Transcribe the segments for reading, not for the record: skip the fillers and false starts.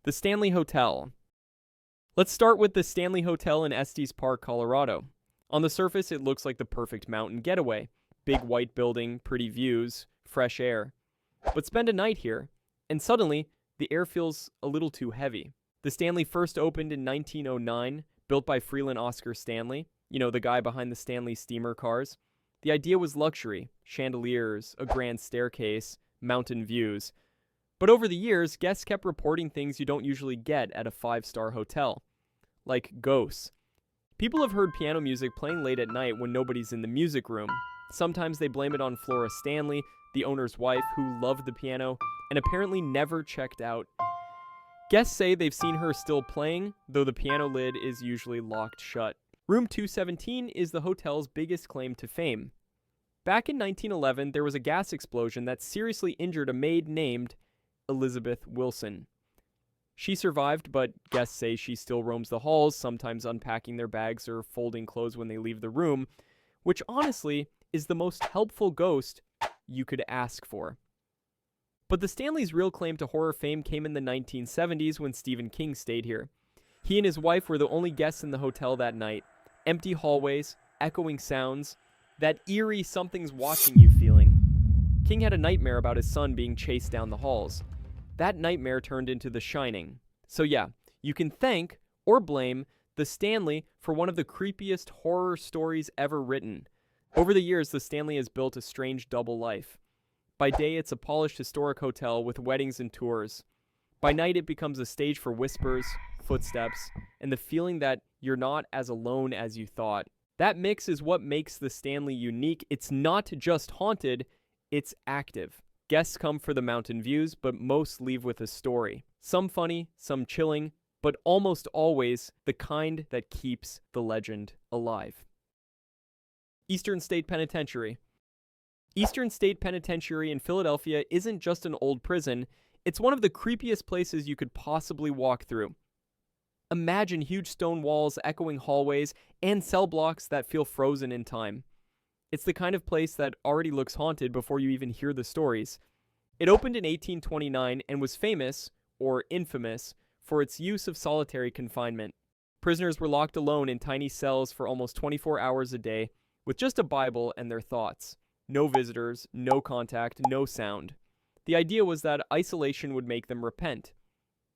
The Stanley Hotel. Let's start with the Stanley Hotel in Estes Park, Colorado. On the surface, it looks like the perfect mountain getaway. Big white building, pretty views, fresh air. But spend a night here, and suddenly, the air feels a little too heavy. The Stanley first opened in 1909, built by Freeland Oscar Stanley, the guy behind the Stanley steamer cars. The idea was luxury, chandeliers, a grand staircase, mountain views. But over the years, guests kept reporting things you don't usually get at a 5-star hotel, like ghosts. People have heard piano music playing late at night when nobody's in the music room. Sometimes they blame it on Flora Stanley, the owner's wife, who loved the piano and apparently never checked out. Guests say they've seen her still playing, though the piano lid is usually locked shut. Room 217 is the hotel's biggest claim to fame. Back in 1911, there was a gas explosion that seriously injured a maid named Elizabeth Wilson. She survived, but guests say she still roams the halls, sometimes unpacking their bags or folding clothes when they leave the room, which honestly is the most helpful ghost you could ask for. But the Stanley's real claim to horror fame came in the 1970s when Stephen King stayed here. He and his wife were the only guests in the hotel that night. Empty hallways, echoing sounds, that eerie something's watching you feeling. King had a nightmare about his son being chased down the halls. That nightmare turned into The Shining. So yeah, you can thank or blame the Stanley for one of the creepiest horror stories ever written. Over the years, the Stanley has built a strange double life. By day, it's a polished historic hotel with weddings and tours. By night, it becomes a stage for whispers, footsteps, and the feeling that you're not as alone as you thought. That mix is what makes the Stanley unique. It's not just haunted, it's active. Guests come for the mountain views, but most leave with a story. Some funny, some chilling, but almost always the kind that keeps the legend alive. Eastern State Penitentiary. Eastern State Penitentiary in Philadelphia isn't just an old prison, it's one of the creepiest places you could possibly walk through. Imagine huge stone walls, echoing hallways, and cell blocks that feel frozen in time. It's the kind of place that already looks haunted before you even hear the stories. It opened in 1829 and was famous, or infamous, for its use of solitary confinement. Prisoners were locked alone in tiny cells for almost 24 hours a day, with just a Bible and their thoughts. No visitors, no contact, no sound. The idea was that isolation would make them repent.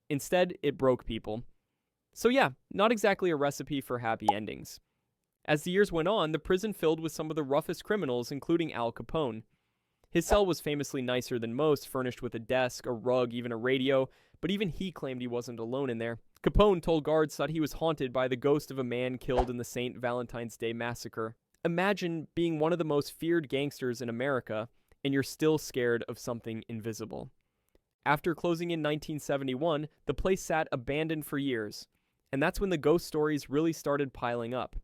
Instead, it broke people. So yeah, not exactly a recipe for happy endings. As the years went on, the prison filled with some of the roughest criminals, including Al Capone. His cell was famously nicer than most, furnished with a desk, a rug, even a radio, but even he claimed he wasn't alone in there. Capone told guards that he was haunted by the ghost of a man killed in the St. Valentine's Day massacre. Imagine being one of the most feared gangsters in America, and you're still scared of something invisible. After closing in 1971, the place sat abandoned for years, and that's when the ghost stories really started piling up.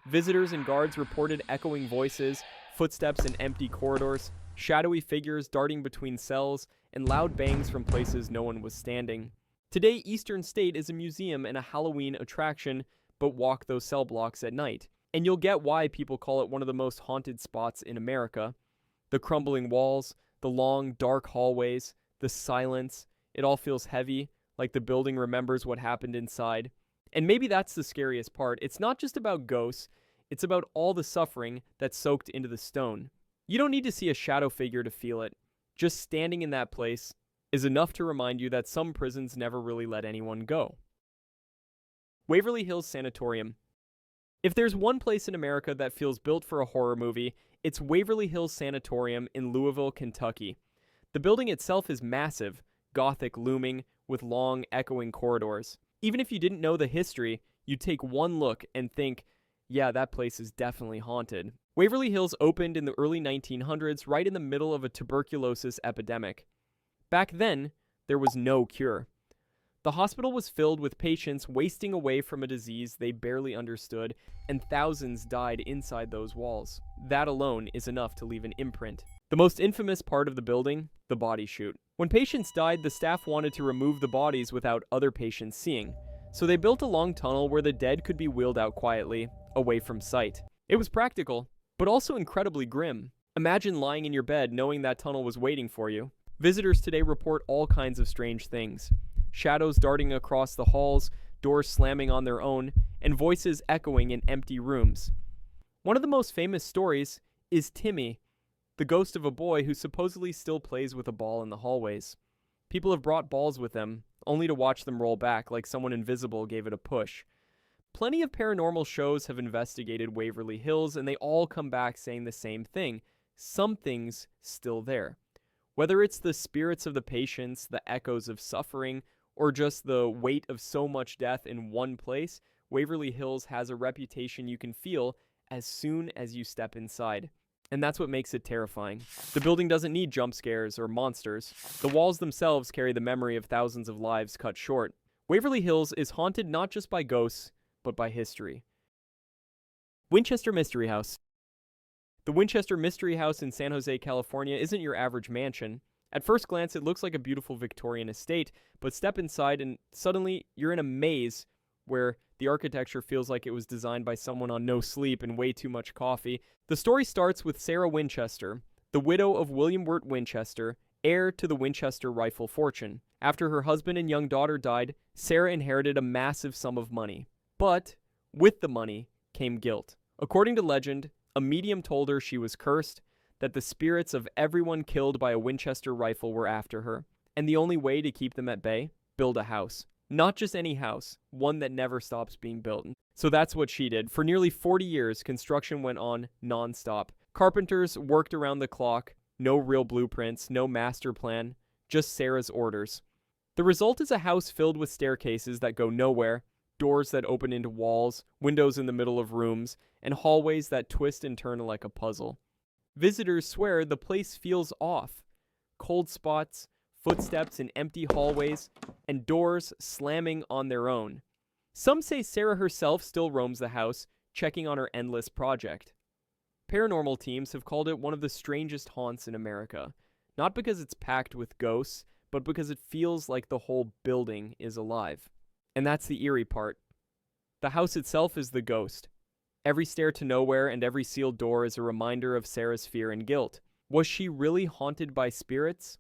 Visitors and guards reported echoing voices, footsteps in empty corridors, shadowy figures darting between cells, and loud bangs from places no one was standing. Today, Eastern State is a museum and a Halloween attraction, but walk those cell blocks at night. And you'll get why people call it one of the most haunted spots in America. The crumbling walls, the long, dark hallways, the silence, it all feels heavy, like the building remembers what happened inside. And maybe that's the scariest part. It's not just about ghosts, it's about all the suffering that's soaked into the stone. You don't need to see a shadow figure to feel it. Just standing in that place is enough to remind you that some prisons never really let anyone go. Waverly Hills Sanatorium. If there's one place in America that feels built for a horror movie, it's Waverly Hills Sanatorium in Louisville, Kentucky. The building itself is massive, Gothic looming, with long, echoing corridors. Even if you didn't know the history, you'd take one look and think, yeah, that place is definitely haunted. Waverly Hills opened in the early 1900s, right in the middle of a tuberculosis epidemic. Back then, there was no cure. The hospital was filled with patients wasting away from a disease they barely understood, and thousands died inside those walls. That alone is enough to leave an imprint. The most infamous part of the building, the body chute. When patients died, the staff wanted to remove the bodies without other patients seeing, so they built a long tunnel where the dead could be wheeled out quietly, away from sight. It was practical, but also incredibly grim. Imagine lying in your bed knowing that tunnel was waiting for you. Visitors today report all kinds of strange things. shadows darting across the halls, doors slamming on their own, and voices echoing in empty rooms. One of the most famous stories is Timmy, the ghost of a boy who supposedly still plays with a ball in the hallways. People have brought balls with them, only to watch them roll back like someone invisible gave it a push. Plenty of paranormal shows have investigated Waverly Hills, and they all come back saying the same thing. Something's still there. Whether it's the spirits of the patients, the echoes of suffering, or just the weight of so much death in one place, Waverly Hills has a reputation you can feel as soon as you step inside. And that's what makes it terrifying. The building doesn't need jump scares or monsters. The walls themselves carry the memory of thousands of lives cut short. Waverly Hills is haunted not just by ghosts, but by history. Winchester Mystery House. The Winchester Mystery House in San Jose, California isn't your average mansion. At first glance, it looks like a beautiful Victorian estate, but step inside and suddenly you're in a maze where the architecture feels like it was designed by someone on no sleep and way too much coffee. The story starts with Sarah Winchester, the widow of William Wirt Winchester, heir to the Winchester rifle fortune. After her husband and young daughter died, Sarah inherited a massive sum of money. But with the money came guilt. According to legend, a medium told her she was cursed, that the spirits of everyone killed by a Winchester rifle were after her, and the only way to keep them at bay? Build a house. Not just any house, one that never stops being built. So that's what she did. For nearly 40 years, construction went on non-stop. Carpenters worked around the clock, no real blueprints, no master plan, just Sarah's orders. The result is a house filled with staircases that go nowhere, doors that open into walls, windows in the middle of rooms, and hallways that twist and turn like a puzzle. Visitors swear the place feels off. Cold spots, footsteps in empty hallways, and doors slamming on their own. Some say Sarah herself still roams the house, checking on her endless project. Paranormal teams have called it one of the strangest haunts in America, not because it's packed with ghosts, but because it feels like the whole building is alive. And that's the eerie part. The house itself is the ghost. Every stair to nowhere and every sealed door is a reminder of Sarah's fear and guilt. Was she really haunted by spirits?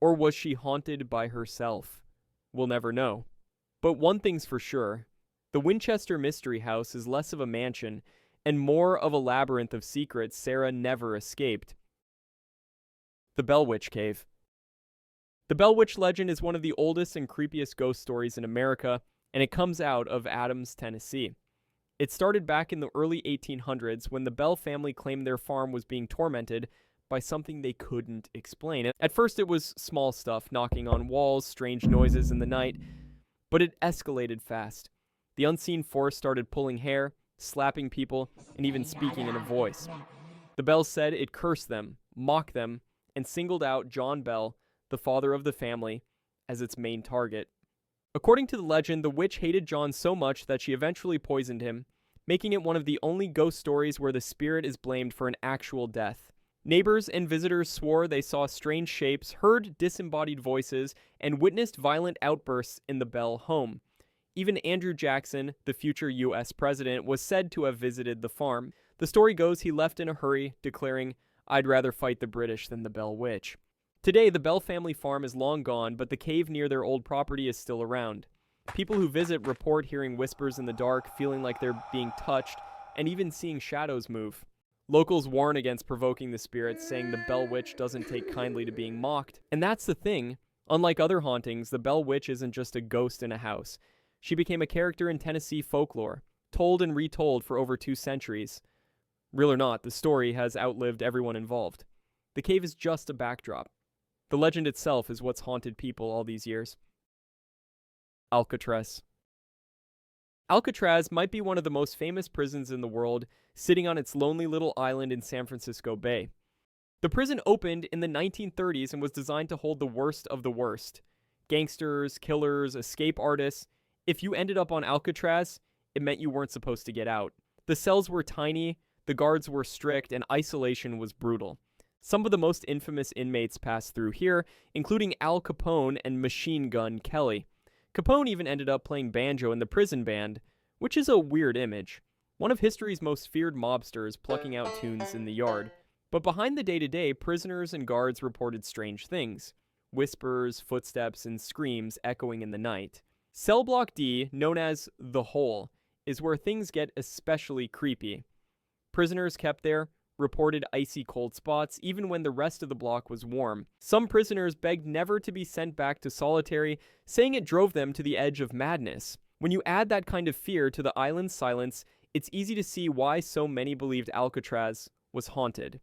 Or was she haunted by herself? We'll never know. But one thing's for sure. The Winchester Mystery House is less of a mansion and more of a labyrinth of secrets Sarah never escaped. The Bell Witch Cave. The Bell Witch legend is one of the oldest and creepiest ghost stories in America, and it comes out of Adams, Tennessee. It started back in the early 1800s when the Bell family claimed their farm was being tormented by something they couldn't explain. At first it was small stuff, knocking on walls, strange noises in the night, but it escalated fast. The unseen force started pulling hair, slapping people, and even speaking in a voice. The Bells said it cursed them, mocked them, and singled out John Bell, the father of the family, as its main target. According to the legend, the witch hated John so much that she eventually poisoned him, making it one of the only ghost stories where the spirit is blamed for an actual death. Neighbors and visitors swore they saw strange shapes, heard disembodied voices, and witnessed violent outbursts in the Bell home. Even Andrew Jackson, the future U.S. president, was said to have visited the farm. The story goes he left in a hurry, declaring, "I'd rather fight the British than the Bell Witch." Today, the Bell family farm is long gone, but the cave near their old property is still around. People who visit report hearing whispers in the dark, feeling like they're being touched, and even seeing shadows move. Locals warn against provoking the spirits, saying the Bell Witch doesn't take kindly to being mocked. And that's the thing. Unlike other hauntings, the Bell Witch isn't just a ghost in a house. She became a character in Tennessee folklore, told and retold for over 2 centuries. Real or not, the story has outlived everyone involved. The cave is just a backdrop. The legend itself is what's haunted people all these years. Alcatraz. Alcatraz might be one of the most famous prisons in the world, sitting on its lonely little island in San Francisco Bay. The prison opened in the 1930s and was designed to hold the worst of the worst. Gangsters, killers, escape artists. If you ended up on Alcatraz, it meant you weren't supposed to get out. The cells were tiny, the guards were strict, and isolation was brutal. Some of the most infamous inmates passed through here, including Al Capone and Machine Gun Kelly. Capone even ended up playing banjo in the prison band, which is a weird image. One of history's most feared mobsters plucking out tunes in the yard. But behind the day-to-day, prisoners and guards reported strange things. whispers, footsteps, and screams echoing in the night. Cell Block D, known as the Hole, is where things get especially creepy. Prisoners kept there reported icy cold spots even when the rest of the block was warm. Some prisoners begged never to be sent back to solitary, saying it drove them to the edge of madness. When you add that kind of fear to the island's silence, it's easy to see why so many believed Alcatraz was haunted.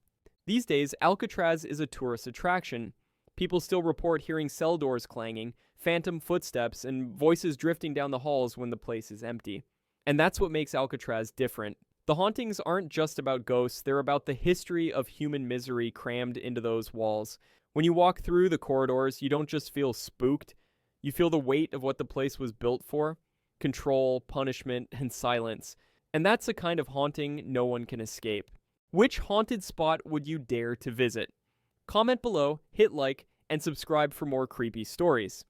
These days, Alcatraz is a tourist attraction. People still report hearing cell doors clanging, phantom footsteps, and voices drifting down the halls when the place is empty. And that's what makes Alcatraz different. The hauntings aren't just about ghosts, they're about the history of human misery crammed into those walls. When you walk through the corridors, you don't just feel spooked, you feel the weight of what the place was built for: control, punishment, and silence. And that's a kind of haunting no one can escape. Which haunted spot would you dare to visit? Comment below, hit like, and subscribe for more creepy stories.